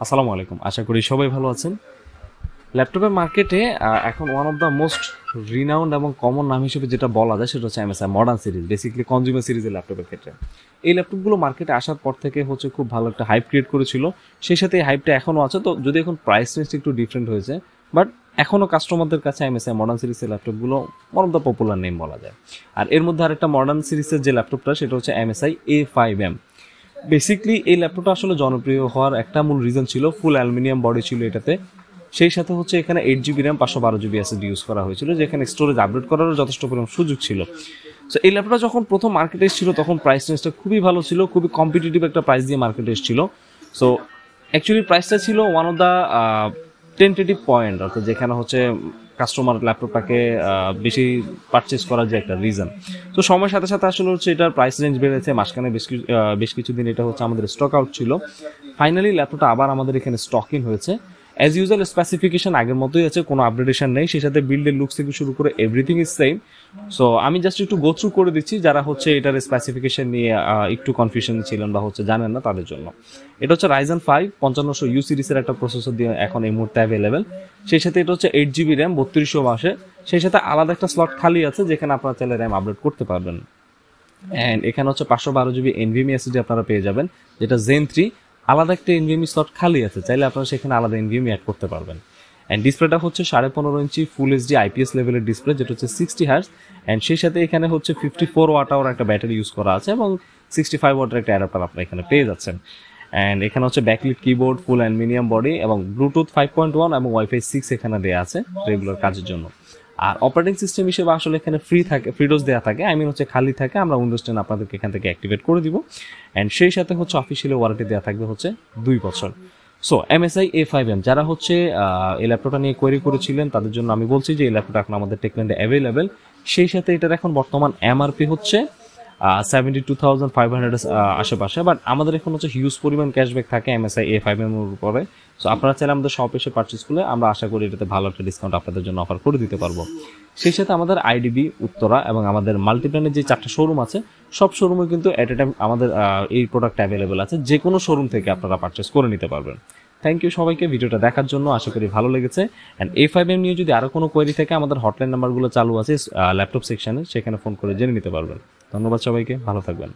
আসসালামু আলাইকুম, আশা করি সবাই ভালো আছেন। ল্যাপটপের মার্কেটে এখন one of the most renowned এবং কমন নাম হিসেবে যেটা বলা যায় সেটা হচ্ছে MSI modern series, basically consumer সিরিজের ল্যাপটপের ক্ষেত্রে। এই ল্যাপটপগুলো মার্কেটে আসার পর থেকে হচ্ছে খুব ভালো একটা হাইপ ক্রিয়েট করেছিল, সেই সাথে এই হাইপটা এখনও আছে। তো যদি এখন প্রাইস রেঞ্জটা একটু ডিফারেন্ট হয়েছে, বাট এখনও কাস্টমারদের কাছে এমএসআই মডার্ন সিরিজের ল্যাপটপগুলো one of the popular name বলা যায়। আর এর মধ্যে আরেকটা মডার্ন সিরিজের যে ল্যাপটপটা সেটা হচ্ছে এমএসআই A5M। বেসিকলি এই ল্যাপটপটা আসলে জনপ্রিয় হওয়ার একটা মূল রিজন ছিল ফুল অ্যালুমিনিয়াম বডি ছিল এটাতে, সেই সাথে হচ্ছে এখানে 8GB RAM 512GB SSD use করা হয়েছিল, যেখানে স্টোরেজ আপডেট করারও যথেষ্ট পরিমাণ সুযোগ ছিল। সো এই ল্যাপটপটা যখন প্রথম মার্কেটে এসেছিল তখন প্রাইস রেঞ্জটা খুবই ভালো ছিল, খুবই কম্পিটিটিভ একটা প্রাইস দিয়ে মার্কেটে এসেছিল। সো অ্যাকচুয়ালি প্রাইসটা ছিল one of the tentative point, অর্থাৎ যেখানে হচ্ছে কাস্টমার ল্যাপটপটাকে বেশি পারচেস করার যে একটা রিজন। তো সময়ের সাথে সাথে আসলে হচ্ছে এটার প্রাইস রেঞ্জ বেড়েছে, মাঝখানে বেশ কিছুদিন এটা হচ্ছে আমাদের স্টক আউট ছিল। ফাইনালি ল্যাপটপটা আবার আমাদের এখানে স্টক ইন হয়েছে। অ্যাজ ইউজুয়াল স্পেসিফিকেশন আগের মতোই আছে, কোনো আপডেটেশন নেই, সেই সাথে বিল্ডের লুকস থেকে শুরু করে এভরিথিং ইজ সেম। সো আমি জাস্ট একটু গো থ্রু করে দিচ্ছি যারা হচ্ছে এটার স্পেসিফিকেশন নিয়ে একটু কনফিউশন ছিলেন বা হচ্ছে জানেন না তাদের জন্য। এটা হচ্ছে Ryzen 5 5500U সিরিজের একটা প্রসেসর দিয়ে এখন এই মুহূর্তে অ্যাভেলেবেল। সেই সাথে এটা হচ্ছে 8GB র্যাম 3200 সেই সাথে আলাদা একটা স্লট খালি আছে যেখানে আপনারা চাইলে র্যাম আপডেট করতে পারবেন। অ্যান্ড এখানে হচ্ছে 512GB NVMe SSD আপনারা পেয়ে যাবেন, যেটা Zen 3। আলাদা একটা NVMe স্লট খালি আছে, চাইলে আপনারা সেখানে আলাদা NVMe অ্যাড করতে পারবেন। অ্যান্ড ডিসপ্লেটা হচ্ছে 15.5 ইঞ্চি ফুল এইচডি IPS লেভেলের ডিসপ্লে, যেটা হচ্ছে 60 Hz। অ্যান্ড সেই সাথে এখানে হচ্ছে 54 ওয়াট আওয়ার একটা ব্যাটারি ইউজ করা আছে এবং 65 ওয়াটের একটা অ্যাডাপ্টার আপনারা এখানে পেয়ে যাচ্ছেন। অ্যান্ড এখানে হচ্ছে ব্যাকলিট কিবোর্ড, ফুল অ্যালুমিনিয়াম বডি এবং ব্লুটুথ 5.1 এবং ওয়াইফাই 6 এখানে দেওয়া আছে রেগুলার কাজের জন্য। আর অপারেটিং সিস্টেম হিসেবে আসলে এখানে ফ্রি ডোজ দেওয়া থাকে, হচ্ছে খালি থাকে, আমরা উইন্ডোজ 10 আপনাদেরকে এখান থেকে অ্যাক্টিভেট করে দিব। অ্যান্ড সেই সাথে হচ্ছে অফিসিয়ালি ওয়ারেন্টি দেওয়া থাকবে হচ্ছে 2 বছর। সো এমএসআই A5M যারা হচ্ছে এই ল্যাপটপটা নিয়ে কোয়েরি করেছিলেন তাদের জন্য আমি বলছি যে এই ল্যাপটপটা এখন আমাদের টেকল্যান্ডে অ্যাভেলেবেল। সেই সাথে এটার এখন বর্তমান এমআরপি হচ্ছে 72,500 আশেপাশে, বাট আমাদের এখন হচ্ছে হিউজ পরিমাণ ক্যাশব্যাক থাকে এমএসআই A5M এর উপরে। সো আপনারা চাইলে আমাদের শপ এসে পারচেস করলে আমরা আশা করি এটাতে ভালো একটা ডিসকাউন্ট আপনাদের জন্য অফার করে দিতে পারবো। সেই সাথে আমাদের আইডিবি, উত্তরা এবং আমাদের মাল্টিপ্ল্যানের যে 4টা শোরুম আছে সব শোরুমে কিন্তু এট এ টাইম আমাদের এই প্রোডাক্ট অ্যাভেলেবেল আছে, যে কোনো শোরুম থেকে আপনারা পারচেস করে নিতে পারবেন। থ্যাংক ইউ সবাইকে ভিডিওটা দেখার জন্য, আশা করি ভালো লেগেছে। অ্যান্ড A5M নিয়ে যদি আরও কোনো কোয়েরি থাকে আমাদের হটলাইন নাম্বারগুলো চালু আছে ল্যাপটপ সেকশনে, সেখানে ফোন করে জেনে নিতে পারবেন। ধন্যবাদ সবাইকে, ভালো থাকবেন।